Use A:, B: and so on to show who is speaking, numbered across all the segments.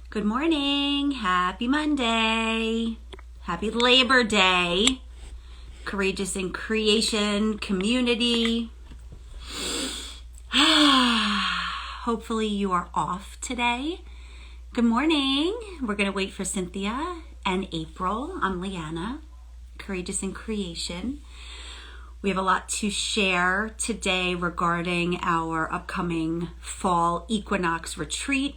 A: Good morning. Happy Monday. Happy Labor Day. Courageous in Creation community. Hopefully you are off today. Good morning. We're going to wait for Cynthia and April. I'm Leanna, Courageous in Creation. We have a lot to share today regarding our upcoming fall equinox retreat,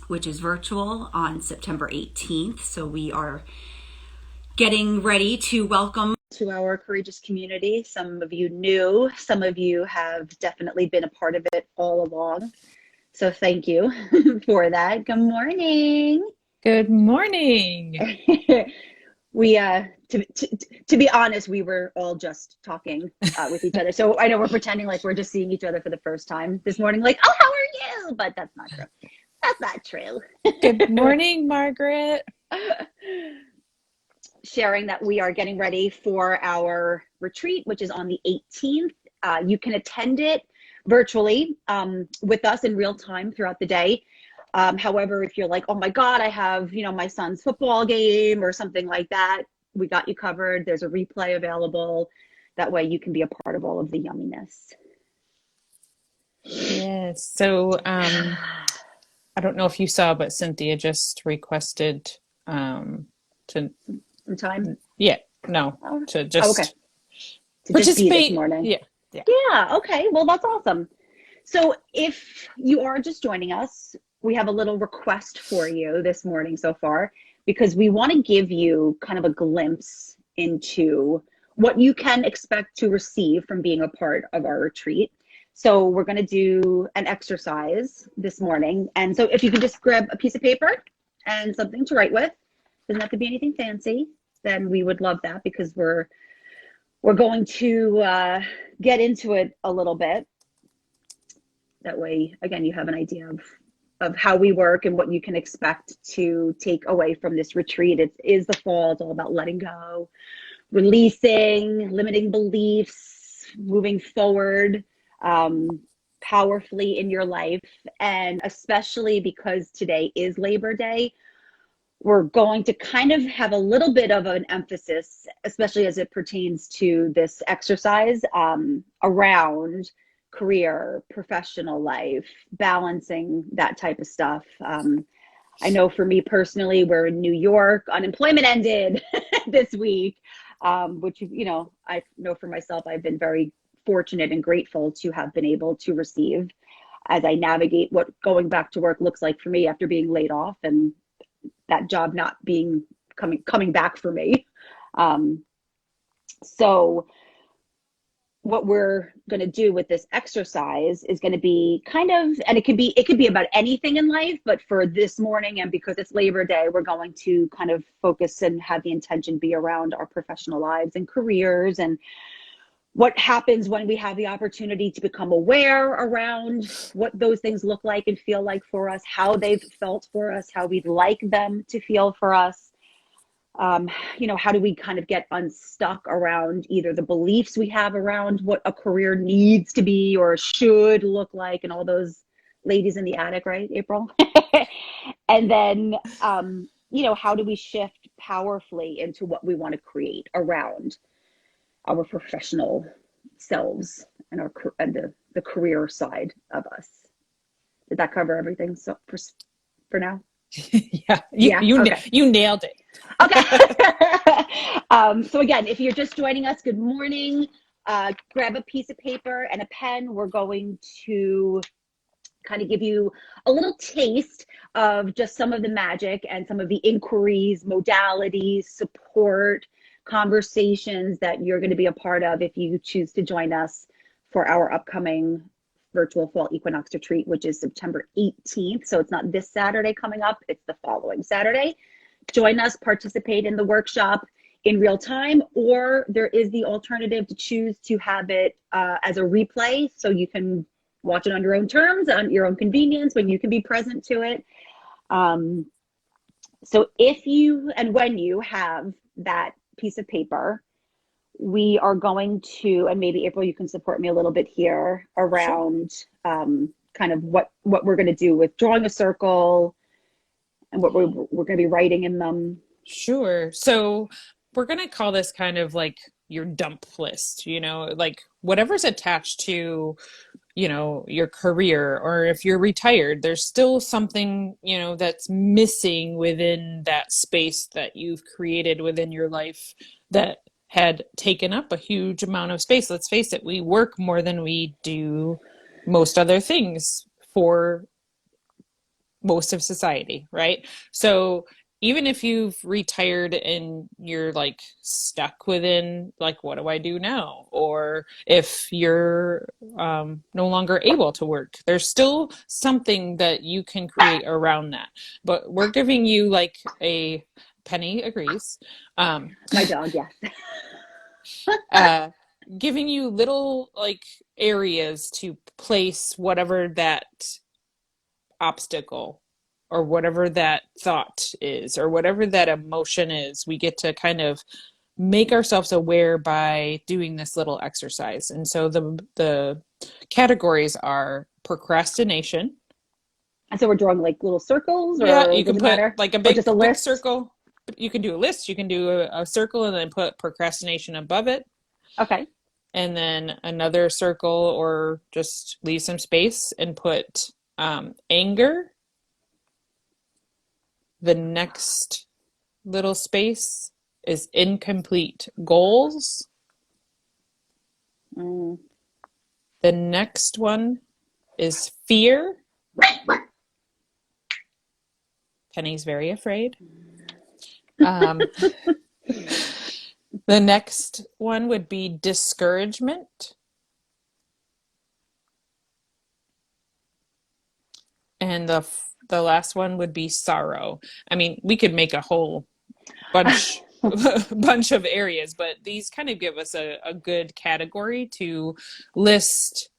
A: which is virtual on September 18th. So we are getting ready to welcome to our courageous community. Some of you new, some of you have definitely been a part of it all along. So thank you for that. Good morning.
B: Good morning.
A: We to be honest, we were all just talking with each other. So I know we're pretending like we're just seeing each other for the first time this morning, like, oh, how are you? But that's not true. That's not true.
B: Good morning, Margaret.
A: Sharing that we are getting ready for our retreat, which is on the 18th. You can attend it virtually with us in real time throughout the day. However, if you're like, oh my God, I have, my son's football game or something like that, we got you covered. There's a replay available. That way you can be a part of all of the yumminess.
B: Yes. I don't know if you saw, but Cynthia just requested to
A: Some time?
B: yeah, no,
A: Oh,
B: to
A: okay.
B: just
A: To just be this
B: participate.
A: morning.
B: Yeah, yeah.
A: Yeah, okay. Well, that's awesome. So if you are just joining us, we have a little request for you this morning so far, because we want to give you kind of a glimpse into what you can expect to receive from being a part of our retreat. So we're going to do an exercise this morning. And so if you can just grab a piece of paper and something to write with, doesn't have to be anything fancy, then we would love that, because we're going to get into it a little bit. That way, again, you have an idea of how we work and what you can expect to take away from this retreat. It is the fall. It's all about letting go, releasing, limiting beliefs, moving forward powerfully in your life. And especially because today is Labor Day, we're going to kind of have a little bit of an emphasis, especially as it pertains to this exercise, around career, professional life, balancing that type of stuff. I know for me personally, we're in New York, unemployment ended this week, which, I know for myself, I've been very fortunate and grateful to have been able to receive as I navigate what going back to work looks like for me after being laid off and that job not being coming back for me. So what we're going to do with this exercise is going to be kind of, and it could be about anything in life, but for this morning and because it's Labor Day, we're going to kind of focus and have the intention be around our professional lives and careers, and what happens when we have the opportunity to become aware around what those things look like and feel like for us, how they've felt for us, how we'd like them to feel for us. How do we kind of get unstuck around either the beliefs we have around what a career needs to be or should look like, and all those ladies in the attic, right, April? And then, how do we shift powerfully into what we want to create around our professional selves and the career side of us. Did that cover everything? So for now?
B: Yeah,
A: Yeah. Okay.
B: you nailed it.
A: Okay. So again, if you're just joining us, good morning. Grab a piece of paper and a pen. We're going to kind of give you a little taste of just some of the magic and some of the inquiries, modalities, support, conversations that you're going to be a part of if you choose to join us for our upcoming virtual fall equinox retreat, which is September 18th. So it's not this Saturday coming up, it's the following Saturday. Join us, participate in the workshop in real time, or there is the alternative to choose to have it as a replay, so you can watch it on your own terms, on your own convenience, when you can be present to it. So if you and when you have that piece of paper, we are going to, and maybe April, you can support me a little bit here
B: Sure.
A: around kind of what we're going to do with drawing a circle and what we're going to be writing in them.
B: Sure. So we're going to call this kind of like your dump list, like whatever's attached to, your career, or if you're retired, there's still something, that's missing within that space that you've created within your life that had taken up a huge amount of space. Let's face it, we work more than we do most other things for most of society, right? So even if you've retired and you're like stuck within like, what do I do now? Or if you're no longer able to work, there's still something that you can create around that. But we're giving you like a Penny agrees.
A: My dog, yes.
B: uh, Giving you little like areas to place whatever that obstacle or whatever that thought is or whatever that emotion is. We get to kind of make ourselves aware by doing this little exercise. And so the categories are procrastination.
A: And so we're drawing like little circles,
B: Yeah,
A: or
B: you
A: does
B: can
A: it
B: put
A: matter?
B: like a
A: Or
B: big
A: just a
B: big
A: list?
B: circle. You can do a list, you can do a circle and then put procrastination above it,
A: Okay.
B: and then another circle, or just leave some space and put anger. The next little space is incomplete goals.
A: Mm.
B: The next one is fear. Penny's very afraid. Um, the next one would be discouragement. And the last one would be sorrow. I mean, we could make a whole bunch bunch of areas, but these kind of give us a good category to list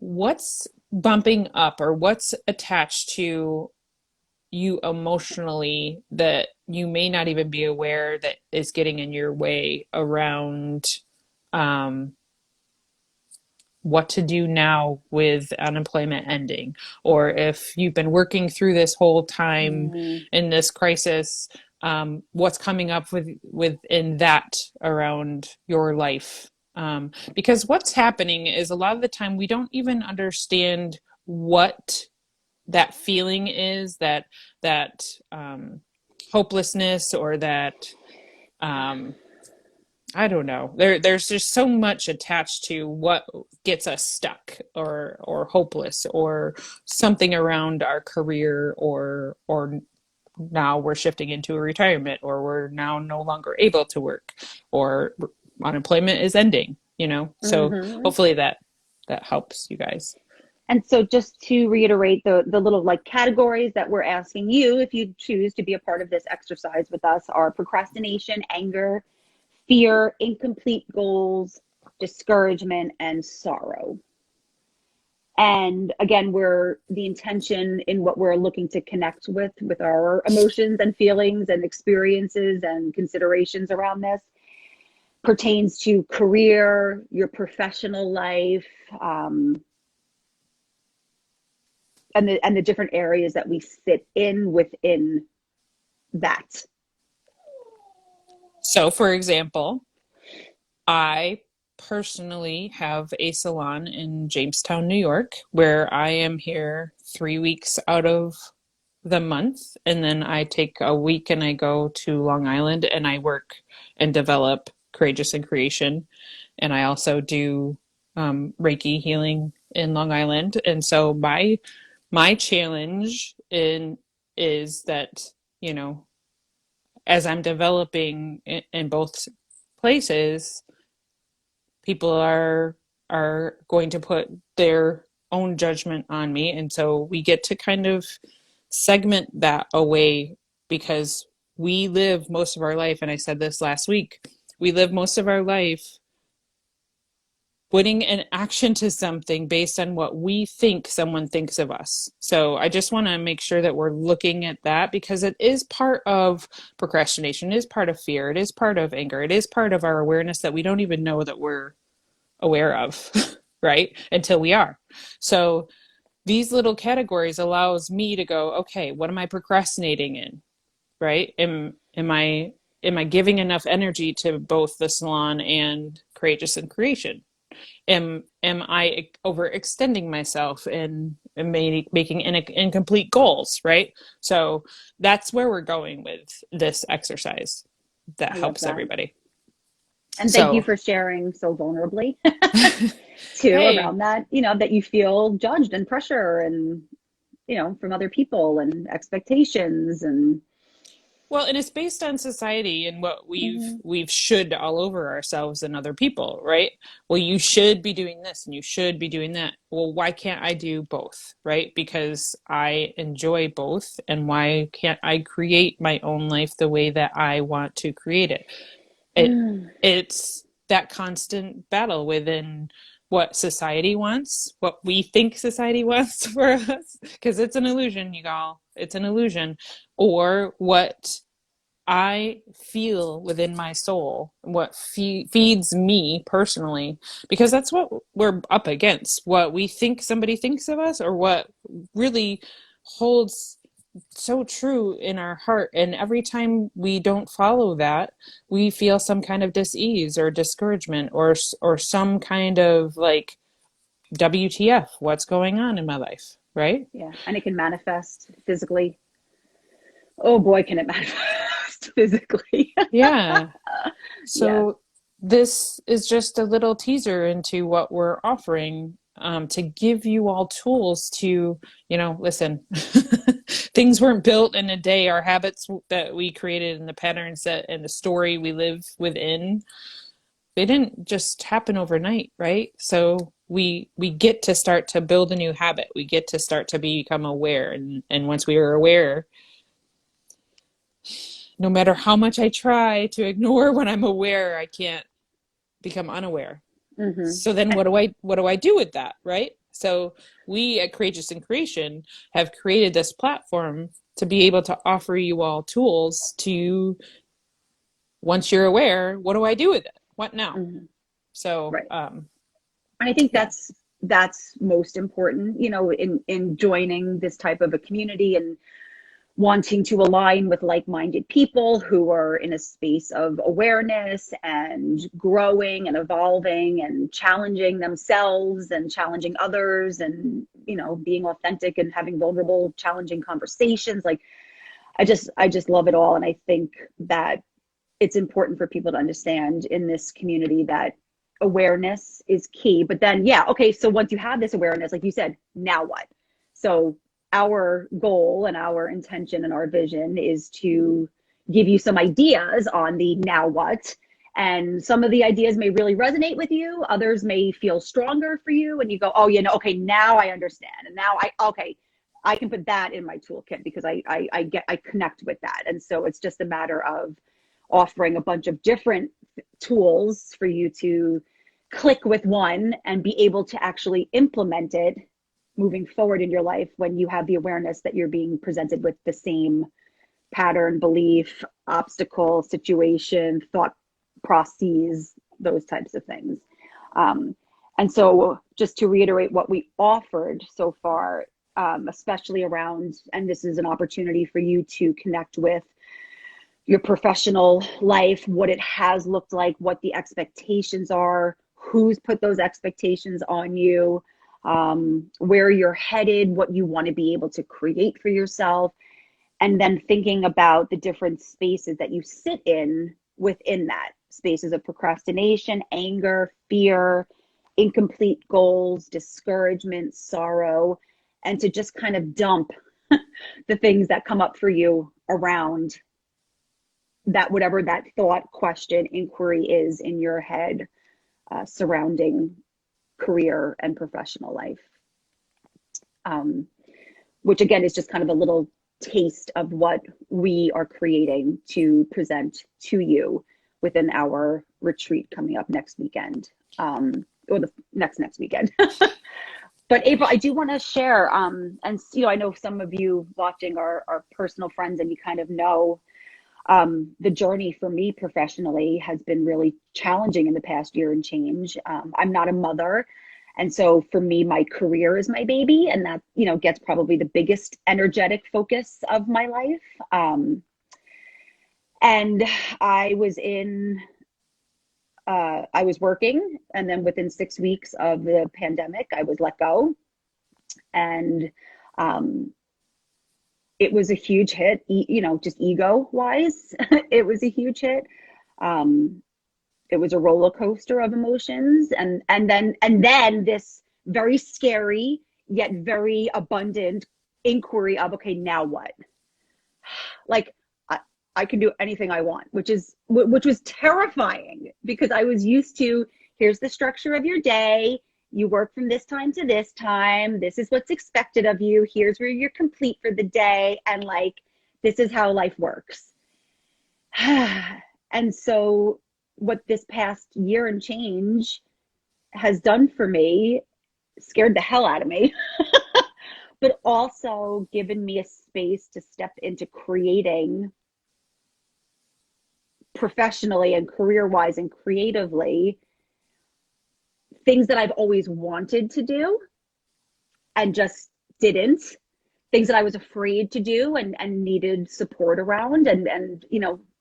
B: what's bumping up or what's attached to you emotionally that you may not even be aware that is getting in your way around um, what to do now with unemployment ending, or if you've been working through this whole time
A: Mm.
B: in this crisis, what's coming up within that around your life. Because what's happening is a lot of the time we don't even understand what that feeling is, that hopelessness, or that um, I don't know. There's just so much attached to what gets us stuck or hopeless, or something around our career, or now we're shifting into a retirement, or we're now no longer able to work, or unemployment is ending, So
A: Hmm.
B: hopefully that helps you guys.
A: And so just to reiterate the little like categories that we're asking you, if you choose to be a part of this exercise with us, are procrastination, anger, fear, incomplete goals, discouragement, and sorrow. And again, we're the intention in what we're looking to connect with our emotions and feelings and experiences and considerations around this pertains to career, your professional life, and the different areas that we sit in within that.
B: So, for example, I personally have a salon in Jamestown, New York, where I am here 3 weeks out of the month. And then I take a week and I go to Long Island and I work and develop Courageous in Creation. And I also do Reiki healing in Long Island. And so my challenge is that, you know, as I'm developing in both places, people are going to put their own judgment on me, and so we get to kind of segment that away, because we live most of our life, and I said this last week, we live most of our life putting an action to something based on what we think someone thinks of us. So I just want to make sure that we're looking at that, because it is part of procrastination, it is part of fear, it is part of anger, it is part of our awareness that we don't even know that we're aware of, right? Until we are. So these little categories allows me to go, okay, what am I procrastinating in? Right? Am I giving enough energy to both the salon and Courageous in Creation? Am I overextending myself and making incomplete goals, right? So that's where we're going with this exercise that
A: I love
B: helps
A: that.
B: everybody.
A: And thank you
B: So,
A: for sharing so vulnerably too
B: hey,
A: around that, that you feel judged and pressure and, from other people and expectations and
B: well, and it's based on society and what we've
A: Mhm.
B: we've should all over ourselves and other people, right? Well, you should be doing this and you should be doing that. Well, why can't I do both, right? Because I enjoy both, and why can't I create my own life the way that I want to create it? It it's that constant battle within what society wants, what we think society wants for us, because it's an illusion, you all. It's an illusion, or what I feel within my soul, what feeds me personally, because that's what we're up against. What we think somebody thinks of us, or what really holds so true in our heart. And every time we don't follow that, we feel some kind of dis-ease or discouragement, or some kind of like, WTF, what's going on in my life, right?
A: Yeah, and it can manifest physically. Oh boy, can it manifest physically.
B: Yeah.
A: Yeah.
B: So this is just a little teaser into what we're offering, to give you all tools to, listen, things weren't built in a day. Our habits that we created and the patterns that and the story we live within, they didn't just happen overnight, right? So we get to start to build a new habit. We get to start to become aware, and once we are aware, no matter how much I try to ignore when I'm aware, I can't become unaware.
A: Hmm.
B: So then what do I do with that, right? So we at Courageous in Creation have created this platform to be able to offer you all tools to, once you're aware, what do I do with it? What now?
A: Hmm.
B: So
A: Right. And I think
B: yeah.
A: that's most important, in joining this type of a community and wanting to align with like-minded people who are in a space of awareness and growing and evolving and challenging themselves and challenging others and being authentic and having vulnerable challenging conversations. Like I just love it all, and I think that it's important for people to understand in this community that awareness is key. But then, yeah, okay, so once you have this awareness, like you said, now what? So our goal and our intention and our vision is to give you some ideas on the now what. And some of the ideas may really resonate with you, others may feel stronger for you, and you go, oh, okay, now I understand. And now I can put that in my toolkit because I connect with that. And so it's just a matter of offering a bunch of different tools for you to click with one and be able to actually implement it moving forward in your life when you have the awareness that you're being presented with the same pattern, belief, obstacle, situation, thought processes, those types of things. Um, and so, just to reiterate what we offered so far, especially around, and this is an opportunity for you to connect with your professional life, what it has looked like, what the expectations are, who's put those expectations on you, where you're headed, what you want to be able to create for yourself, and then thinking about the different spaces that you sit in within that, spaces of procrastination, anger, fear, incomplete goals, discouragement, sorrow, and to just kind of dump the things that come up for you around that, whatever that thought, question, inquiry is in your head, surrounding career and professional life. Um, which again is just kind of a little taste of what we are creating to present to you within our retreat coming up next weekend, or the next weekend. But April, I do want to share, and I know some of you watching are personal friends, and you kind of know the journey for me professionally has been really challenging in the past year and change. I'm not a mother, And so for me, my career is my baby, and that, gets probably the biggest energetic focus of my life. And I was I was working, and then within 6 weeks of the pandemic, I was let go. And um, it was a huge hit, just ego wise. It was a huge hit. Um, it was a roller coaster of emotions, and then this very scary yet very abundant inquiry of, okay, now what? Like, I can do anything I want, which was terrifying, because I was used to, here's the structure of your day. You work from this time to this time. This is what's expected of you. Here's where you're complete for the day. And like, this is how life works. And so what this past year and change has done for me, scared the hell out of me, but also given me a space to step into creating professionally and career wise and creatively things that I've always wanted to do and just didn't, things that I was afraid to do and needed support around, and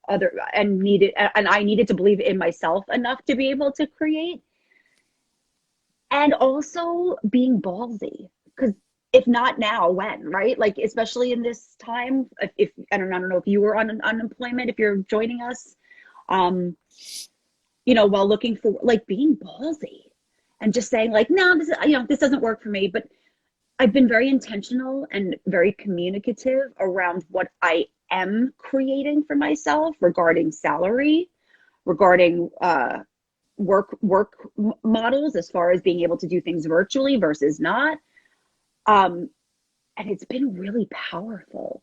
A: other, and I needed to believe in myself enough to be able to create. And also being ballsy, because if not now, when, right? Like, especially in this time, if I don't know if you were on unemployment, if you're joining us, while looking for, like, being ballsy and just saying like, no, this doesn't work for me. But I've been very intentional and very communicative around what I am creating for myself regarding salary, regarding work models, as far as being able to do things virtually versus not. And it's been really powerful.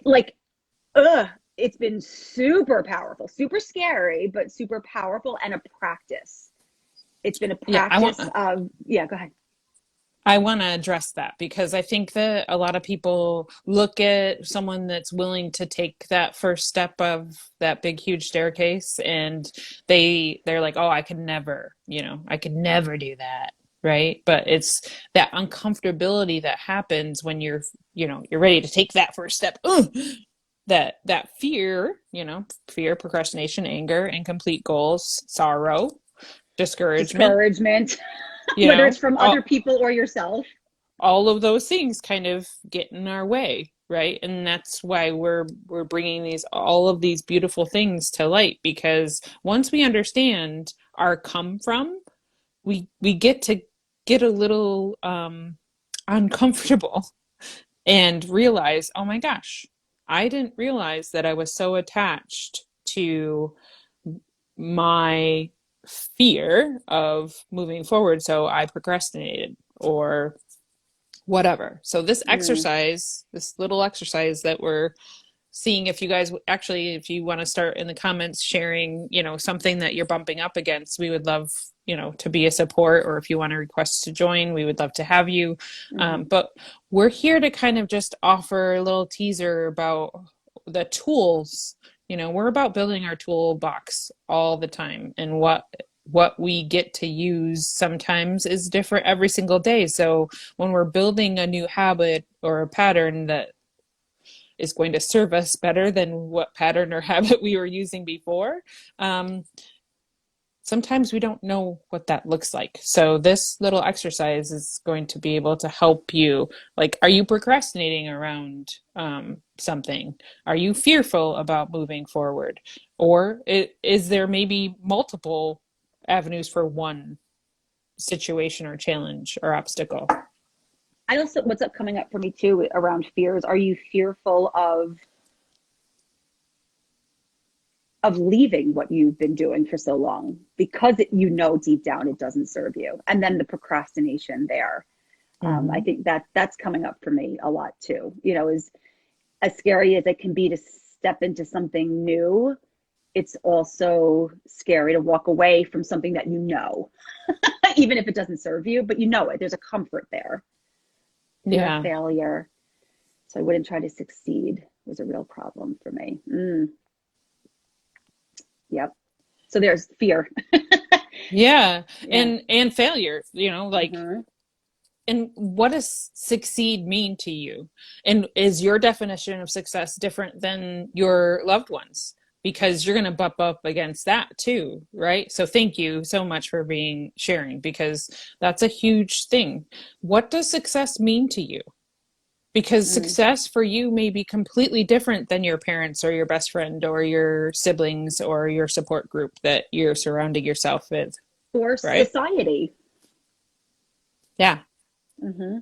A: Like, it's been super powerful, super scary, but super powerful, and a practice. It's been a
B: Yeah,
A: practice of, yeah, go ahead.
B: I want to address that because I think that a lot of people look at someone that's willing to take that first step of that big huge staircase, and they're like, "Oh, I could never do that." Right? But it's that uncomfortability that happens when you're ready to take that first step. Ugh! That fear, fear, procrastination, anger, incomplete goals, sorrow, discouragement,
A: Discouragement,
B: you
A: whether it's
B: know,
A: from other people or yourself.
B: all of those things kind of get in our way, right? And that's why we're bringing all of these beautiful things to light, because once we understand our come from, we get to get a little uncomfortable and realize, oh my gosh, I didn't realize that I was so attached to my fear of moving forward, so I procrastinated or whatever. So
A: Mm.
B: this little exercise that we're seeing, if you guys actually, if you want to start in the comments sharing, something that you're bumping up against, we would love, to be a support, or if you want to request to join, we would love to have you.
A: Mm-hmm.
B: But we're here to kind of just offer a little teaser about the tools. We're about building our toolbox all the time, and what we get to use sometimes is different every single day. So when we're building a new habit or a pattern that is going to serve us better than what pattern or habit we were using before, um, sometimes we don't know what that looks like. So this little exercise is going to be able to help you. Like, are you procrastinating around something? Are you fearful about moving forward? Or is there maybe multiple avenues for one situation or challenge or obstacle?
A: I also, what's up coming up for me too around fears, are you fearful of leaving what you've been doing for so long, because deep down it doesn't serve you, and then the procrastination there. I
B: Mm-hmm.
A: think that's coming up for me a lot too. Is as scary as it can be to step into something new, it's also scary to walk away from something that even if it doesn't serve you, but it, there's a comfort there. Fear of
B: Yeah.
A: failure, so I wouldn't try to succeed, was a real problem for me. Yep. So there's fear.
B: Yeah.
A: Yeah.
B: And failure, you know, like,
A: Hmm.
B: and what does succeed mean to you? And is your definition of success different than your loved ones? Because you're going to bump up against that too, right? So thank you so much for being sharing, because that's a huge thing. What does success mean to you? Because
A: Mm.
B: success for you may be completely different than your parents or your best friend or your siblings or your support group that you're surrounding yourself with,
A: For
B: right?
A: society.
B: Yeah.
A: Hmm.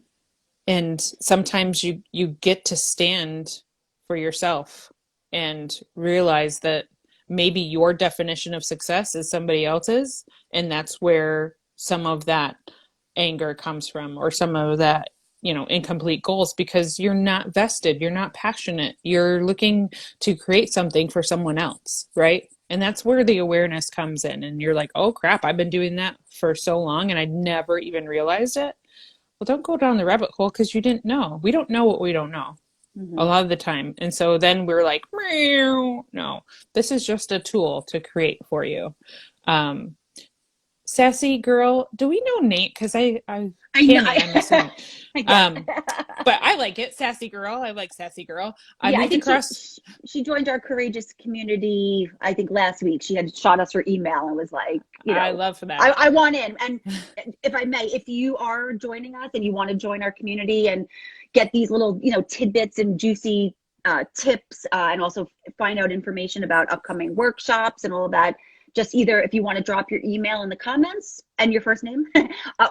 B: And sometimes you get to stand for yourself and realize that maybe your definition of success is somebody else's, and that's where some of that anger comes from, or some of that, you know, incomplete goals, because you're not vested, you're not passionate, you're looking to create something for someone else, right? And that's where the awareness comes in, and you're like, oh crap, I've been doing that for so long and I never even realized it. Well, don't go down the rabbit hole because you didn't know. We don't know what we don't know a
A: Hmm.
B: lot of the time. And so then we're like, meow. No, this is just a tool to create for you. Um, Sassy girl, do we know Nate? Because I
A: I know.
B: Tammy, I'm assuming.
A: Yes.
B: Um, but I like it. Sassy girl. I like sassy girl. I
A: Yeah, I
B: moved
A: think
B: across.
A: she joined our courageous community. I think last week she had shot us her email and was like,
B: I love that.
A: I want in. And if I may, if you are joining us and you want to join our community and get these little, tidbits and juicy tips, and also find out information about upcoming workshops and all of that, just either if you want to drop your email in the comments and your first name,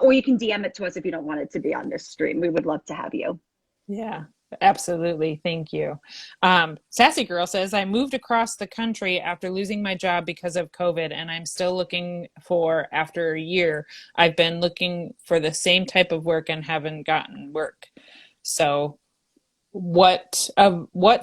A: or you can DM it to us if you don't want it to be on this stream. We would love to have you.
B: Yeah, absolutely. Thank you. Sassy Girl says, I moved across the country after losing my job because of COVID, and I'm still looking for, after a year, I've been looking for the same type of work and haven't gotten work. So, what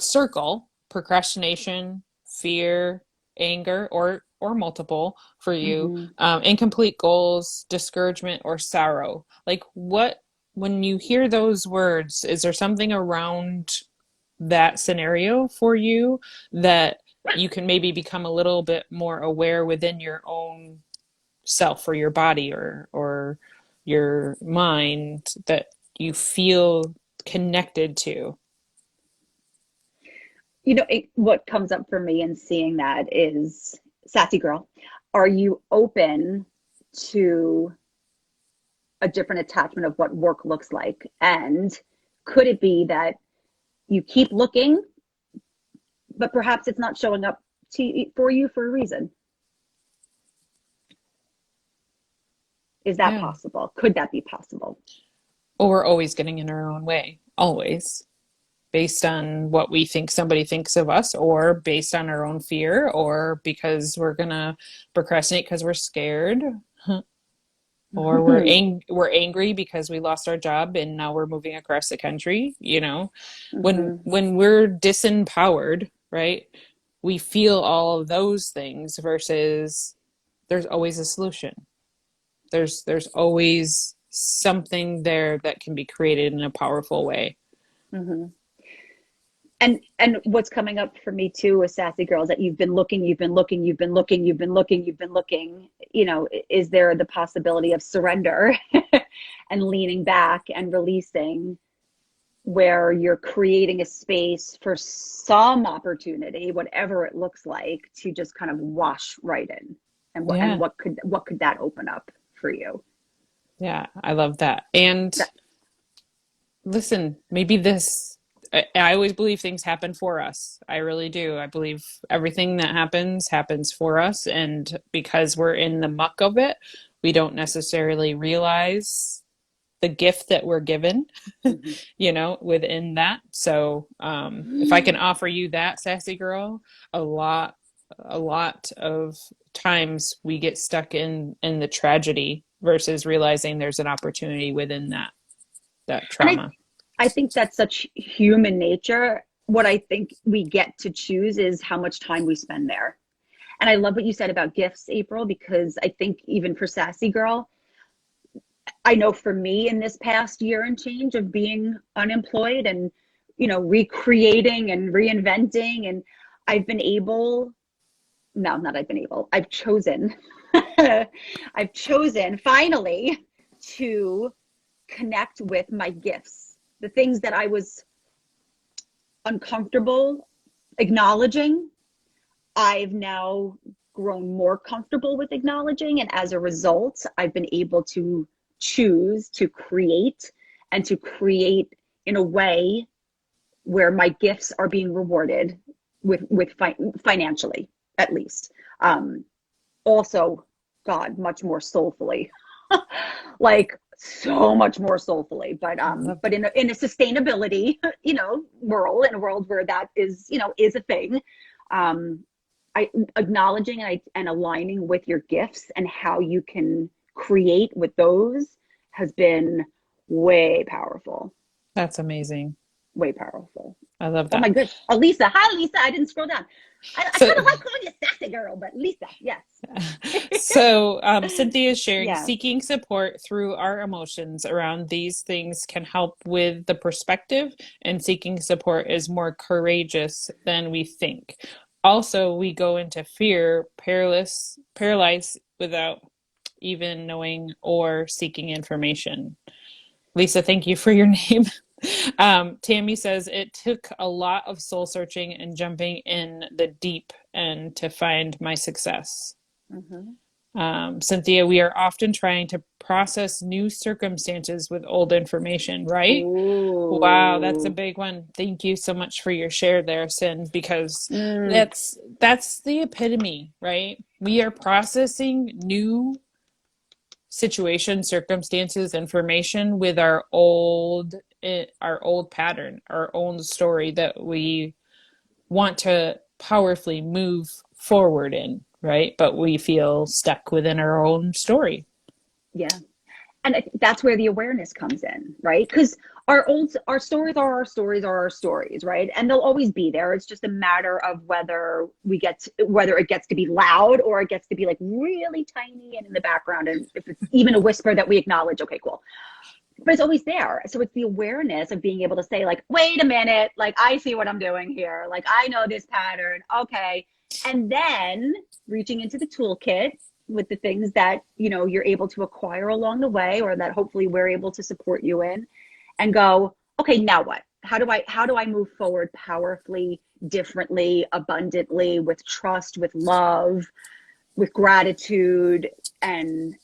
B: circle, procrastination, fear, anger, or multiple for you,
A: Mm-hmm.
B: incomplete goals, discouragement, or sorrow? Like, what, when you hear those words, is there something around that scenario for you that you can maybe become a little bit more aware within your own self, or your body, or your mind, that you feel connected to?
A: What comes up for me in seeing that is, sassy girl, are you open to a different attachment of what work looks like? And could it be that you keep looking, but perhaps it's not showing up for you for a reason? Is that
B: Yeah.
A: possible? Could that be possible?
B: Well, we're always getting in our own way, always, based on what we think somebody thinks of us, or based on our own fear, or because we're gonna procrastinate because we're scared, or we're angry because we lost our job and now we're moving across the country. You know,
A: Hmm.
B: when we're disempowered, right? We feel all of those things, versus there's always a solution. There's always something there that can be created in a powerful way.
A: Hmm. And what's coming up for me too with sassy girls, that you've been looking, you've been looking, you've been looking, you've been looking, you've been looking. Is there the possibility of surrender and leaning back and releasing, where you're creating a space for some opportunity, whatever it looks like, to just kind of wash right in? And what and
B: Yeah.
A: what could that open up for you?
B: Yeah, I love that. And
A: That,
B: listen, maybe this, I always believe things happen for us. I really do. I believe everything that happens for us. And because we're in the muck of it, we don't necessarily realize the gift that we're given,
A: mhm.
B: within that. So, if I can offer you that, sassy girl, a lot, a lot of times we get stuck in the tragedy versus realizing there's an opportunity within that
A: And
B: trauma.
A: I think that's such human nature. What I think we get to choose is how much time we spend there. And I love what you said about gifts, April, because I think even for Sassy Girl, I know for me in this past year and change of being unemployed and, recreating and reinventing, and I've been able, no, not I've been able, I've chosen I've chosen finally to connect with my gifts, the things that I was uncomfortable acknowledging. I've now grown more comfortable with acknowledging. And as a result, I've been able to choose to create and to create in a way where my gifts are being rewarded financially, at least. Also, God, much more soulfully, like so much more soulfully,
B: Love
A: but
B: that.
A: in a sustainability, world, in a world where that is, is a thing. Um, I acknowledging and aligning with your gifts and how you can create with those has been way powerful,
B: That's amazing.
A: way powerful.
B: I love
A: Oh my
B: that.
A: goodness. Oh, Lisa. Hi, Lisa. I didn't scroll down. I kind
B: So
A: of like calling you sassy girl, but Lisa, yes.
B: Cynthia is sharing
A: Yeah.
B: seeking support through our emotions around these things can help with the perspective, and seeking support is more courageous than we think. Also, we go into fear, paralyzed without even knowing or seeking information. Lisa, thank you for your name. Tammy says it took a lot of soul searching and jumping in the deep end to find my success.
A: Mm-hmm.
B: Cynthia, we are often trying to process new circumstances with old information, right? Wow, that's a
A: Ooh.
B: big one. Thank you so much for your share there, Sin, because
A: Mm,
B: that's the epitome, right? We are processing new situation, circumstances, information with our old pattern, our own story that we want to powerfully move forward in, right? But we feel stuck within our own story.
A: yeah. And that's where the awareness comes in, right? Because our stories are our stories are our stories, right? And they'll always be there. It's just a matter of whether it gets to be loud or it gets to be like really tiny and in the background. And if it's even a whisper that we acknowledge, okay, cool. But it's always there. So it's the awareness of being able to say, like, wait a minute, like I see what I'm doing here. Like I know this pattern. Okay. And then reaching into the toolkit with the things that, you're able to acquire along the way, or that hopefully we're able to support you in, and go, okay, now what? How do I move forward powerfully, differently, abundantly, with trust, with love, with gratitude, and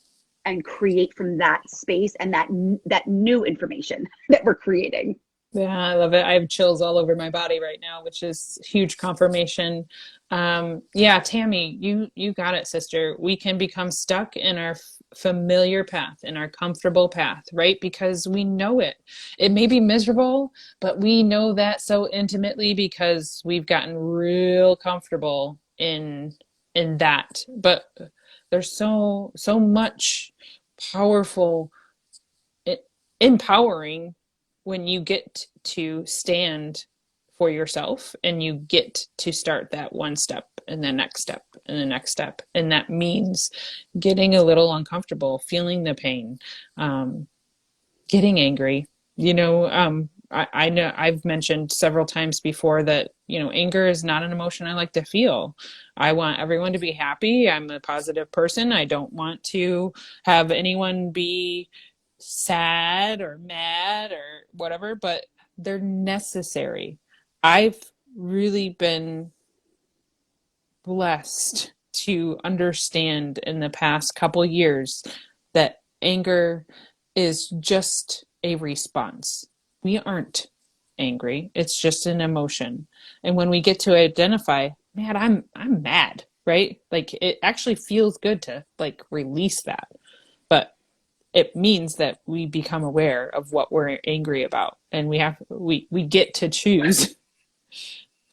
A: create from that space and that new information that we're creating.
B: Yeah, I love it. I have chills all over my body right now, which is huge confirmation. Yeah, Tammy, you got it, sister. We can become stuck in our familiar path, in our comfortable path, right? Because we know it. It may be miserable, but we know that so intimately because we've gotten real comfortable in that. But there's so much powerful, empowering when you get to stand for yourself and you get to start that one step and the next step and the next step. And that means getting a little uncomfortable, feeling the pain, um, getting angry. I know I've mentioned several times before that, anger is not an emotion I like to feel. I want everyone to be happy. I'm a positive person. I don't want to have anyone be sad or mad or whatever, but they're necessary. I've really been blessed to understand in the past couple years that anger is just a response. We aren't angry. It's just an emotion. And when we get to identify, man, I'm mad, right? Like it actually feels good to like release that. But it means that we become aware of what we're angry about, and we get to choose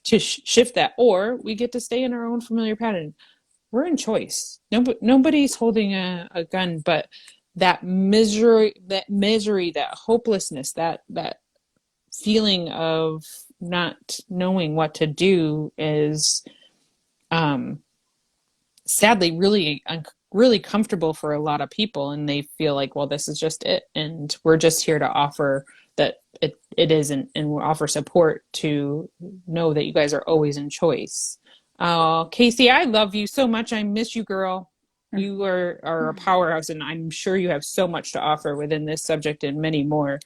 B: to shift that, or we get to stay in our own familiar pattern. We're in choice. Nobody's holding a gun, but that misery, that hopelessness, that feeling of not knowing what to do is um, sadly really comfortable for a lot of people, and they feel like, well, this is just it, and we're just here to offer that it isn't, and we'll offer support to know that you guys are always in choice. Oh, Casey, I love you so much. I miss you, girl. are a powerhouse, and I'm sure you have so much to offer within this subject and many more.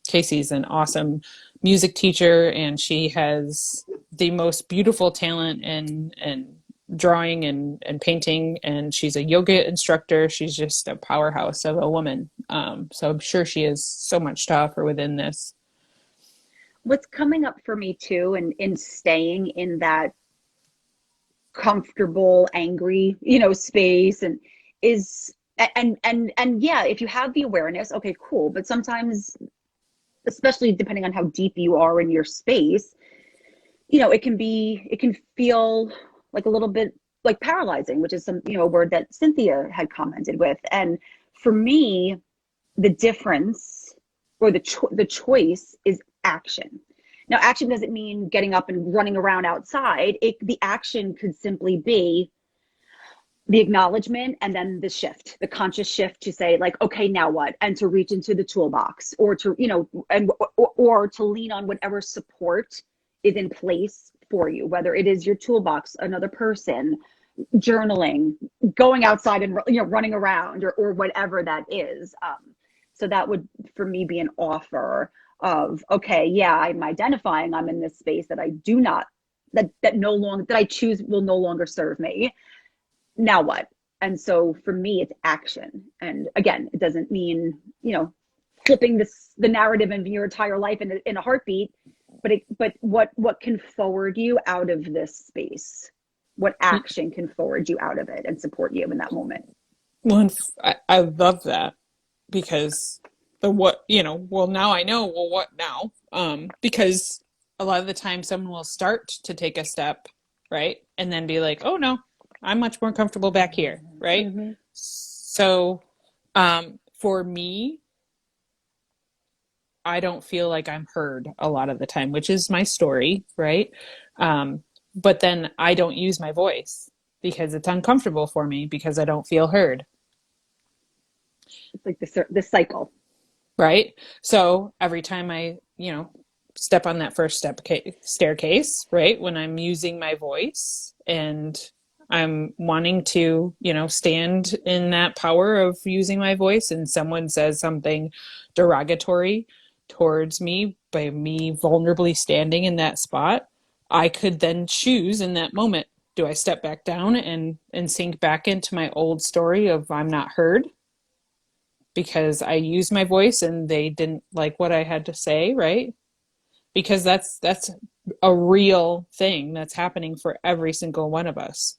B: Casey's an awesome music teacher, and she has the most beautiful talent and drawing and painting, and she's a yoga instructor. She's just a powerhouse of a woman. So I'm sure she has so much to offer within this.
A: What's coming up for me too, and in staying in that comfortable, angry, space, and is and yeah, if you have the awareness, okay, cool. But sometimes, especially depending on how deep you are in your space, it can feel like a little bit like paralyzing, which is a word that Cynthia had commented with. And for me, the difference or the choice is action. Now, action doesn't mean getting up and running around outside. The action could simply be the acknowledgement and then the conscious shift to say like, okay, now what? And to reach into the toolbox or to, or to lean on whatever support is in place for you, whether it is your toolbox, another person, journaling, going outside and running around or whatever that is. So that would for me be an offer of, okay, yeah, I'm identifying I'm in this space that I do not that I choose will no longer serve me. Now what? And so for me, it's action. And again, it doesn't mean, flipping the narrative in your entire life in a heartbeat, but what can forward you out of this space? What action can forward you out of it and support you in that moment?
B: Well, I love that because well, now I know, well, what now? Because a lot of the time someone will start to take a step, right? And then be like, oh no, I'm much more comfortable back here, right?
A: Mm-hmm.
B: So, for me, I don't feel like I'm heard a lot of the time, which is my story, right? But then I don't use my voice because it's uncomfortable for me because I don't feel heard.
A: It's like the cycle.
B: Right? So every time I, step on that first staircase, right? When I'm using my voice and I'm wanting to, stand in that power of using my voice and someone says something derogatory towards me by me vulnerably standing in that spot, I could then choose in that moment, do I step back down and sink back into my old story of I'm not heard? Because I used my voice and they didn't like what I had to say, right? Because that's a real thing that's happening for every single one of us.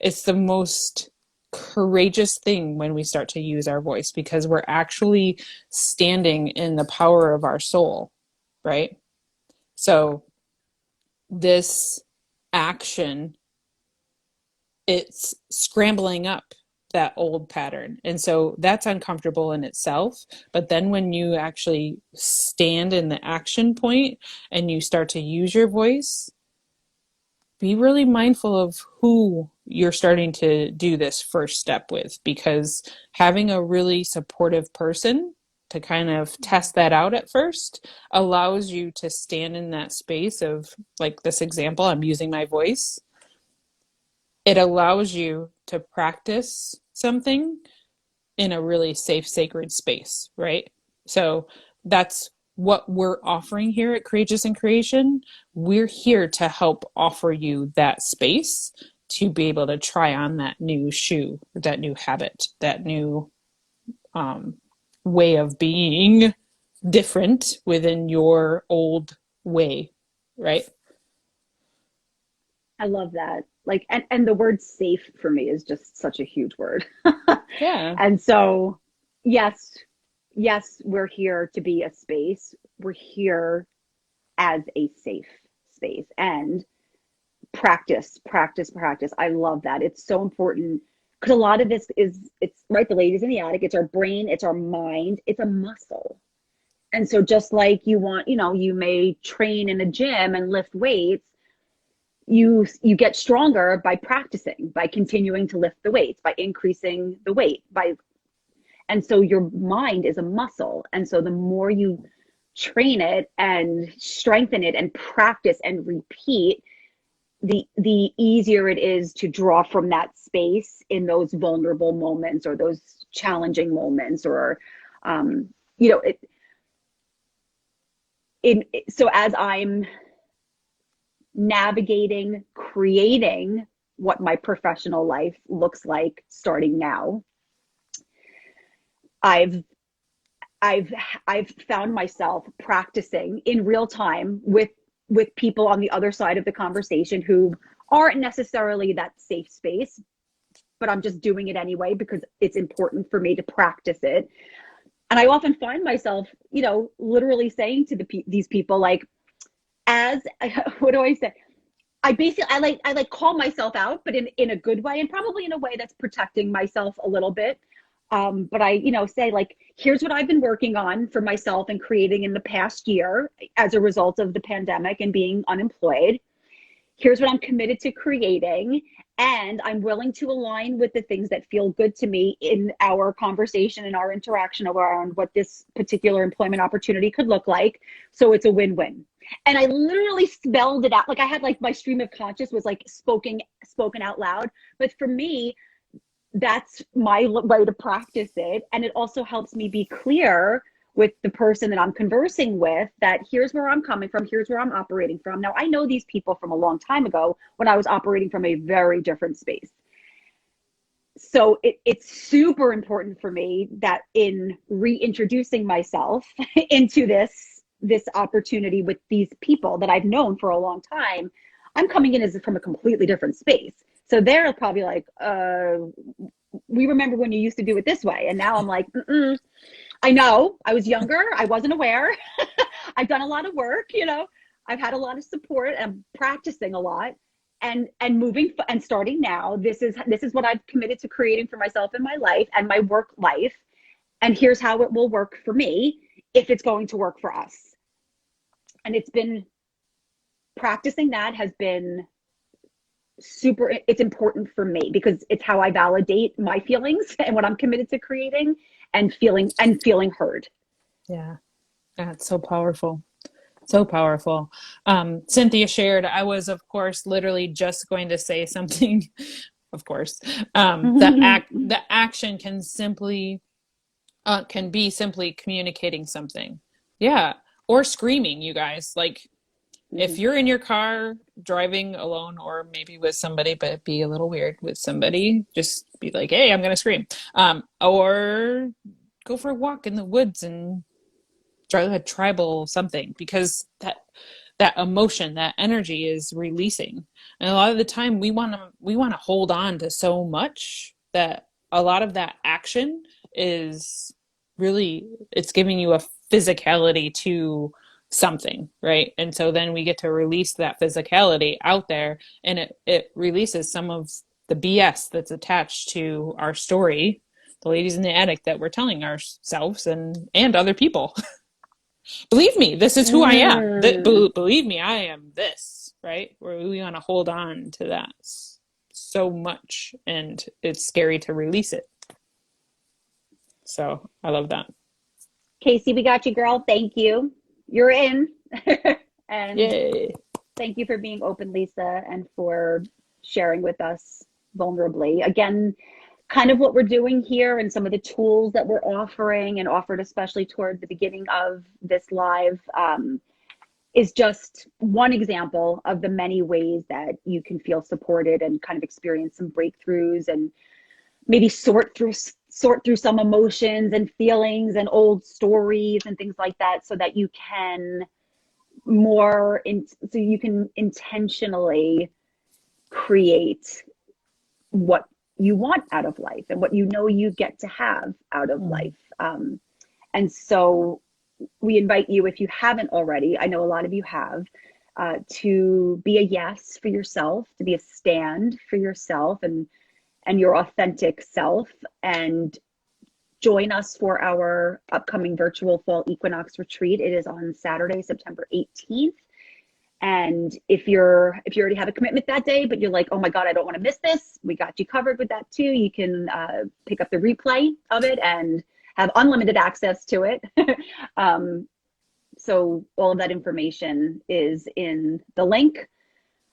B: It's the most courageous thing when we start to use our voice because we're actually standing in the power of our soul, right? So this action, it's scrambling up that old pattern. And so that's uncomfortable in itself. But then when you actually stand in the action point and you start to use your voice, be really mindful of who you're starting to do this first step with, because having a really supportive person to kind of test that out at first allows you to stand in that space of, like this example, I'm using my voice. It allows you to practice something in a really safe, sacred space, right? So that's what we're offering here at Courageous in Creation. We're here to help offer you that space to be able to try on that new shoe, that new habit, that new way of being different within your old way, right?
A: I love that. Like, and the word safe for me is just such a huge word.
B: Yeah.
A: And so, yes, yes, we're here to be a space. We're here as a safe space and practice, practice, practice. I love that. It's so important because a lot of this it's right, the ladies in the attic, it's our brain, it's our mind, it's a muscle. And so just like you may train in a gym and lift weights, you get stronger by practicing, by continuing to lift the weights, by increasing the weight, by and so your mind is a muscle. And so the more you train it and strengthen it and practice and repeat, the easier it is to draw from that space in those vulnerable moments or those challenging moments, or you know it, so as I'm navigating creating what my professional life looks like starting now, I've I've I've found myself practicing in real time with people on the other side of the conversation who aren't necessarily that safe space, but I'm just doing it anyway because it's important for me to practice it. And I often find myself, literally saying to these people, like, as what do I say? I call myself out, but in a good way, and probably in a way that's protecting myself a little bit. But I, say, like, here's what I've been working on for myself and creating in the past year as a result of the pandemic and being unemployed. Here's what I'm committed to creating. And I'm willing to align with the things that feel good to me in our conversation and our interaction around what this particular employment opportunity could look like. So it's a win-win. And I literally spelled it out. Like, I had, like, my stream of conscious was like spoken out loud. But for me, that's my way to practice it. And it also helps me be clear with the person that I'm conversing with, that here's where I'm coming from, here's where I'm operating from. Now, I know these people from a long time ago when I was operating from a very different space. So it's super important for me that in reintroducing myself into this opportunity with these people that I've known for a long time, I'm coming in as from a completely different space. So they're probably like, we remember when you used to do it this way. And now I'm like, I know, I was younger, I wasn't aware. I've done a lot of work, I've had a lot of support, and I'm practicing a lot, and moving and starting now. This is what I've committed to creating for myself in my life and my work life. And here's how it will work for me if it's going to work for us. And it's been practicing that has been it's important for me because it's how I validate my feelings and what I'm committed to creating and feeling heard.
B: Yeah. That's so powerful. So powerful. Cynthia shared, I was, of course, literally just going to say something, of course. The action can be simply communicating something. Yeah. Or screaming, you guys. Like, if you're in your car driving alone or maybe with somebody, but be a little weird with somebody, just be like, hey, I'm going to scream. Or go for a walk in the woods and drive a tribal something, because that emotion, that energy is releasing. And a lot of the time we want to hold on to so much that a lot of that action is really, it's giving you a physicality to something, right? And so then we get to release that physicality out there, and it releases some of the BS that's attached to our story, the ladies in the attic that we're telling ourselves and other people. Believe me, this is who I am. Believe me, I am this, right? Where we want to hold on to that so much, and it's scary to release it. So I love that.
A: Casey, we got you, girl. Thank you. You're in. And
B: yay.
A: Thank you for being open, Lisa, and for sharing with us vulnerably. Again, kind of what we're doing here and some of the tools that we're offering and offered, especially toward the beginning of this live, is just one example of the many ways that you can feel supported and kind of experience some breakthroughs and maybe sort through some emotions and feelings and old stories and things like that, so that you can so you can intentionally create what you want out of life and what you get to have out of life. And so we invite you, if you haven't already, I know a lot of you have, to be a yes for yourself, to be a stand for yourself and your authentic self, and join us for our upcoming virtual fall equinox retreat. It is on Saturday, September 18th. And if you already have a commitment that day, but you're like, oh my God, I don't want to miss this, we got you covered with that too. You can pick up the replay of it and have unlimited access to it. So all of that information is in the link.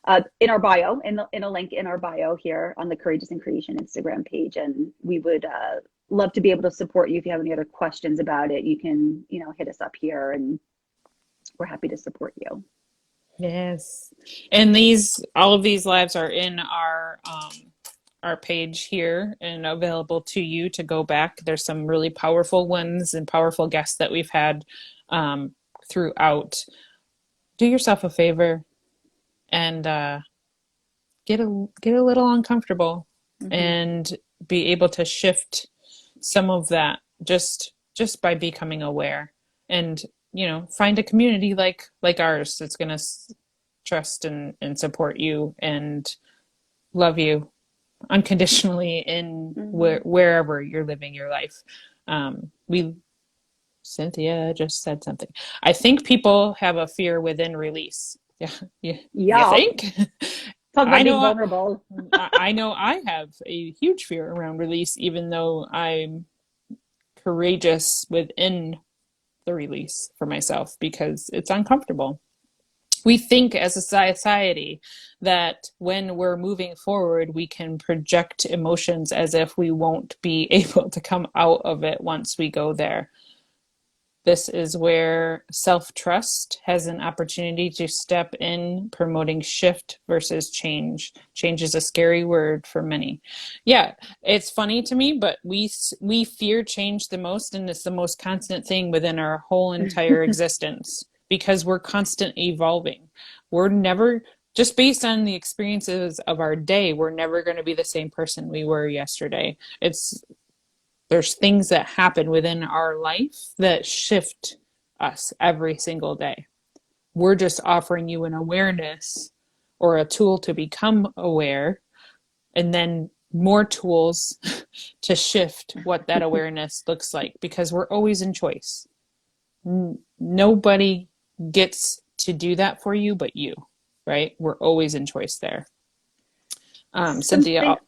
A: In our bio, in a link in our bio here on the Courageous in Creation Instagram page. And we would love to be able to support you. If you have any other questions about it, you can, hit us up here, and we're happy to support you.
B: Yes. And all of these lives are in our page here and available to you to go back. There's some really powerful ones and powerful guests that we've had throughout. Do yourself a favor and get a little uncomfortable
A: Mm-hmm.
B: and be able to shift some of that just by becoming aware, and find a community like ours that's going to trust and support you and love you unconditionally in
A: Mm-hmm.
B: wherever you're living your life. We Cynthia just said something. I think people have a fear within release. Yeah, you
A: Yeah.
B: think?
A: Talk
B: I
A: about being
B: know
A: vulnerable.
B: I know I have a huge fear around release, even though I'm courageous within the release for myself because it's uncomfortable. We think as a society that when we're moving forward, we can project emotions as if we won't be able to come out of it once we go there. This is where self-trust has an opportunity to step in, promoting shift versus change. Change is a scary word for many. Yeah, it's funny to me, but we fear change the most, and it's the most constant thing within our whole entire existence because we're constant evolving. We're never just based on the experiences of our day, we're never going to be the same person we were yesterday. There's things that happen within our life that shift us every single day. We're just offering you an awareness or a tool to become aware, and then more tools to shift what that awareness looks like because we're always in choice. Nobody gets to do that for you but you, right? We're always in choice there.
A: Something,
B: Cynthia,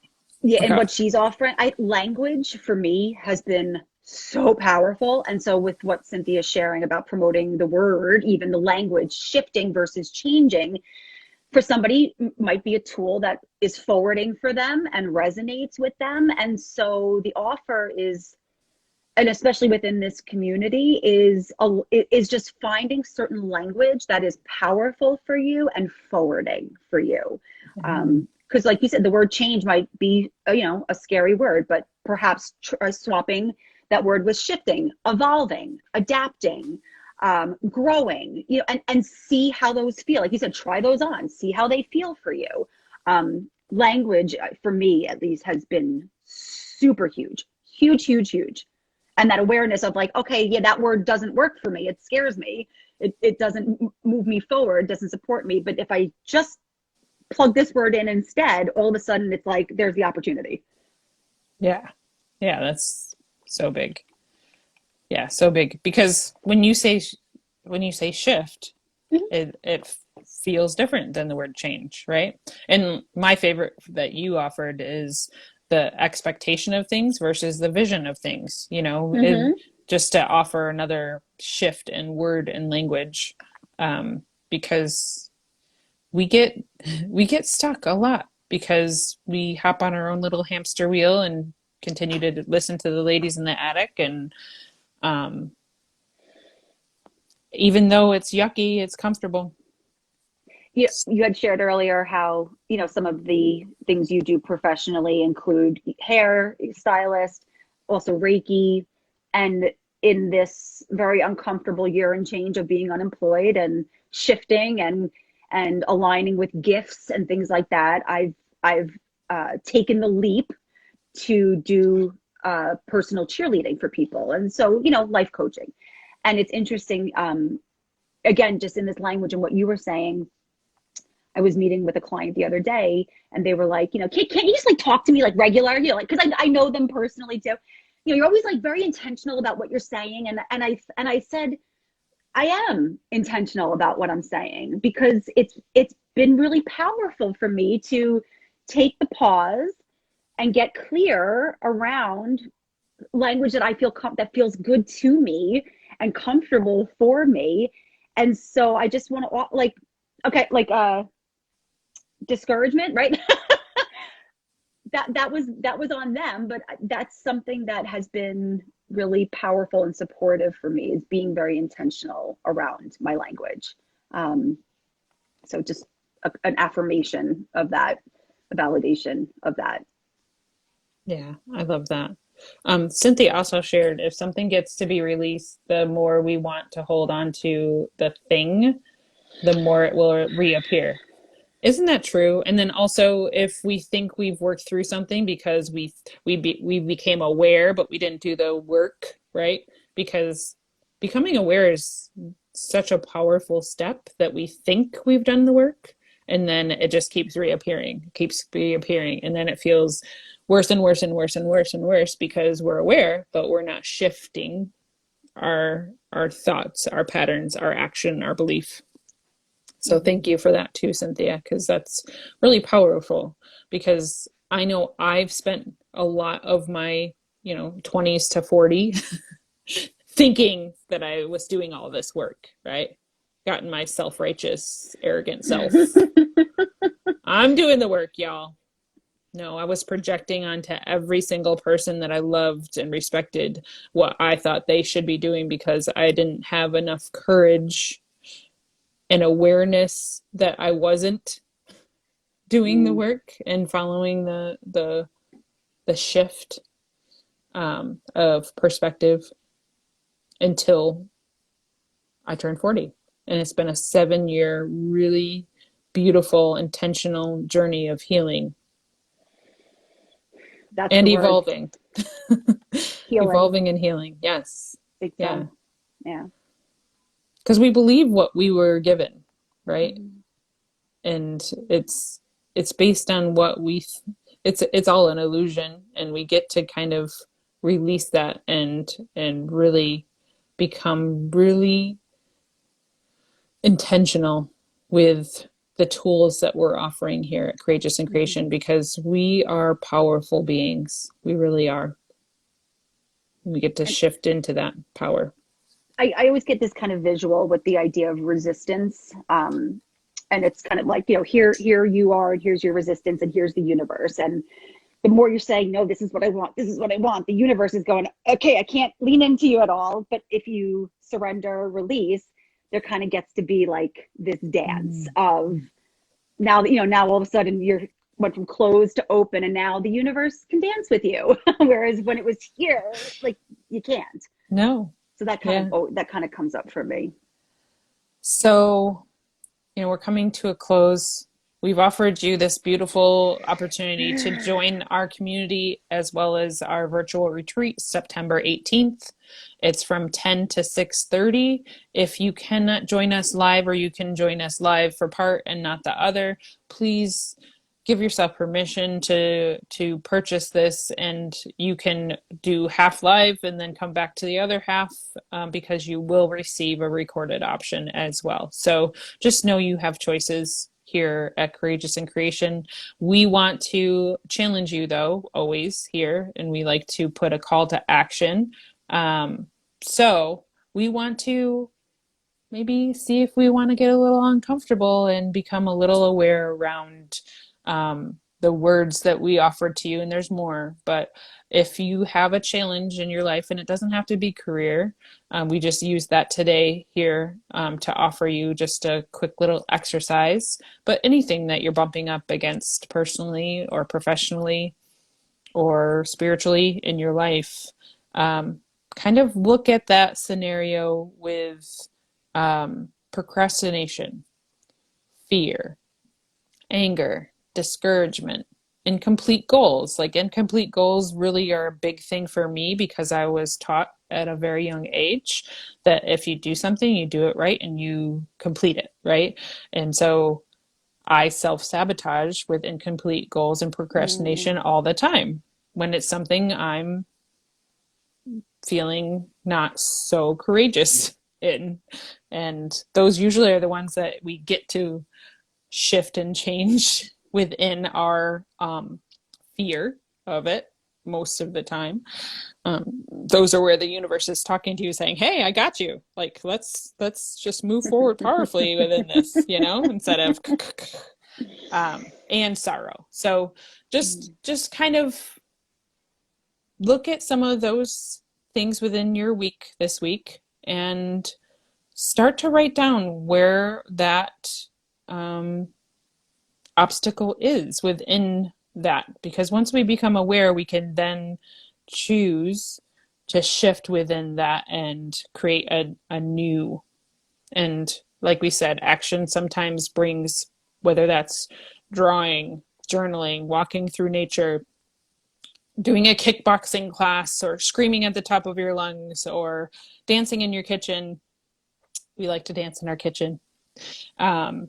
A: yeah, and
B: okay.
A: what she's offering, language for me has been so powerful. And so with what Cynthia's sharing about promoting the word, even the language shifting versus changing, for somebody might be a tool that is forwarding for them and resonates with them. And so the offer is, and especially within this community, is just finding certain language that is powerful for you and forwarding for you. Because like you said, the word change might be a scary word, but perhaps swapping that word with shifting, evolving, adapting, growing, and see how those feel. Like you said, try those on, see how they feel for you. Language, for me at least, has been super huge, huge, huge, huge. And that awareness of like, okay, yeah, that word doesn't work for me. It scares me. It doesn't move me forward, doesn't support me. But if I just plug this word in instead, all of a sudden it's like there's the opportunity.
B: Yeah. Yeah, that's so big. Yeah, so big because when you say shift,
A: Mm-hmm.
B: it feels different than the word change, right? And my favorite that you offered is the expectation of things versus the vision of things,
A: Mm-hmm.
B: just to offer another shift in word and language, because we get we get stuck a lot because we hop on our own little hamster wheel and continue to listen to the ladies in the attic, and um, even though it's yucky, it's comfortable.
A: You had shared earlier how, some of the things you do professionally include hair stylist, also Reiki, and in this very uncomfortable year and change of being unemployed and shifting and aligning with gifts and things like that, I've taken the leap to do personal cheerleading for people, and so life coaching. And it's interesting, again, just in this language and what you were saying. I was meeting with a client the other day, and they were like, can't you just like talk to me like regular, like, because I know them personally too. You're always like very intentional about what you're saying, and I said I am intentional about what I'm saying because it's been really powerful for me to take the pause and get clear around language that I feel that feels good to me and comfortable for me. And so I just want to like, okay, like discouragement, right? that was on them, but that's something that has been really powerful and supportive for me, is being very intentional around my language. Um, so just an affirmation of that, a validation of that.
B: Yeah, I love that. Cynthia also shared if something gets to be released, the more we want to hold on to the thing, the more it will reappear. Isn't that true? And then also, if we think we've worked through something because we became aware, but we didn't do the work, right? Because becoming aware is such a powerful step that we think we've done the work, and then it just keeps reappearing, and then it feels worse and worse and worse and worse and worse because we're aware, but we're not shifting our thoughts, our patterns, our action, our belief. So thank you for that too, Cynthia, because that's really powerful. Because I know I've spent a lot of my, 20s to 40 thinking that I was doing all this work, right? Gotten my self-righteous, arrogant self. I'm doing the work, y'all. No, I was projecting onto every single person that I loved and respected what I thought they should be doing because I didn't have enough courage and awareness that I wasn't doing the work and following the shift of perspective until I turned 40. And it's been a 7-year, really beautiful, intentional journey of healing
A: That's
B: and
A: the word.
B: evolving.
A: Healing.
B: Evolving and healing. Yes.
A: Big
B: Yeah.
A: time. Yeah.
B: Because we believe what we were given, right? And it's based on what it's all an illusion, and we get to kind of release that and really become really intentional with the tools that we're offering here at Courageous in Creation, because we are powerful beings. We really are. We get to shift into that power.
A: I always get this kind of visual with the idea of resistance. And it's kind of like, here you are, and here's your resistance, and here's the universe. And the more you're saying, no, this is what I want, this is what I want, the universe is going, okay, I can't lean into you at all. But if you surrender, release, there kind of gets to be like this dance of now, now all of a sudden you're went from closed to open, and now the universe can dance with you. Whereas when it was here, like you can't.
B: No.
A: So that kind of comes up for me.
B: So, we're coming to a close. We've offered you this beautiful opportunity to join our community as well as our virtual retreat September 18th. It's from 10 to 6:30. If you cannot join us live, or you can join us live for part and not the other, please give yourself permission to purchase this, and you can do half live and then come back to the other half, because you will receive a recorded option as well. So just know you have choices here at Courageous in Creation. We want to challenge you, though, always here, and we like to put a call to action. So we want to maybe see if we want to get a little uncomfortable and become a little aware around the words that we offered to you. And there's more, but if you have a challenge in your life, and it doesn't have to be career, we just use that today here to offer you just a quick little exercise. But anything that you're bumping up against personally or professionally or spiritually in your life, kind of look at that scenario with procrastination, fear, anger, discouragement, incomplete goals. Like, incomplete goals really are a big thing for me, because I was taught at a very young age that if you do something, you do it right and you complete it, right? And so I self-sabotage with incomplete goals and procrastination all the time when it's something I'm feeling not so courageous in. And those usually are the ones that we get to shift and change within our fear of it most of the time. Those are where the universe is talking to you, saying, hey, I got you. Like, let's just move forward powerfully within this, instead of and sorrow. So just kind of look at some of those things within your week this week and start to write down where that um, obstacle is within that. Because once we become aware, we can then choose to shift within that and create a new. And like we said, action sometimes brings, whether that's drawing, journaling, walking through nature, doing a kickboxing class, or screaming at the top of your lungs, or dancing in your kitchen. We like to dance in our kitchen. Um,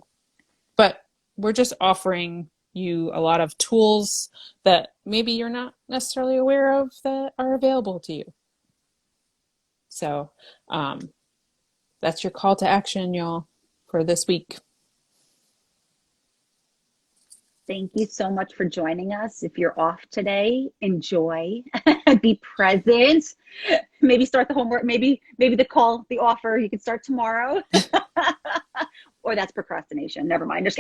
B: but we're just offering you a lot of tools that maybe you're not necessarily aware of that are available to you. So that's your call to action, y'all, for this week.
A: Thank you so much for joining us. If you're off today, enjoy, be present. Maybe start the homework. Maybe the offer. You can start tomorrow, or that's procrastination. Never mind. Just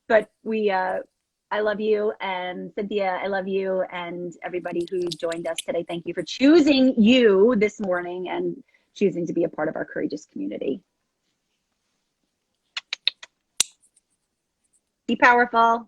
A: but I love you, and Cynthia, I love you, and everybody who joined us today. Thank you for choosing you this morning and choosing to be a part of our courageous community. Be powerful.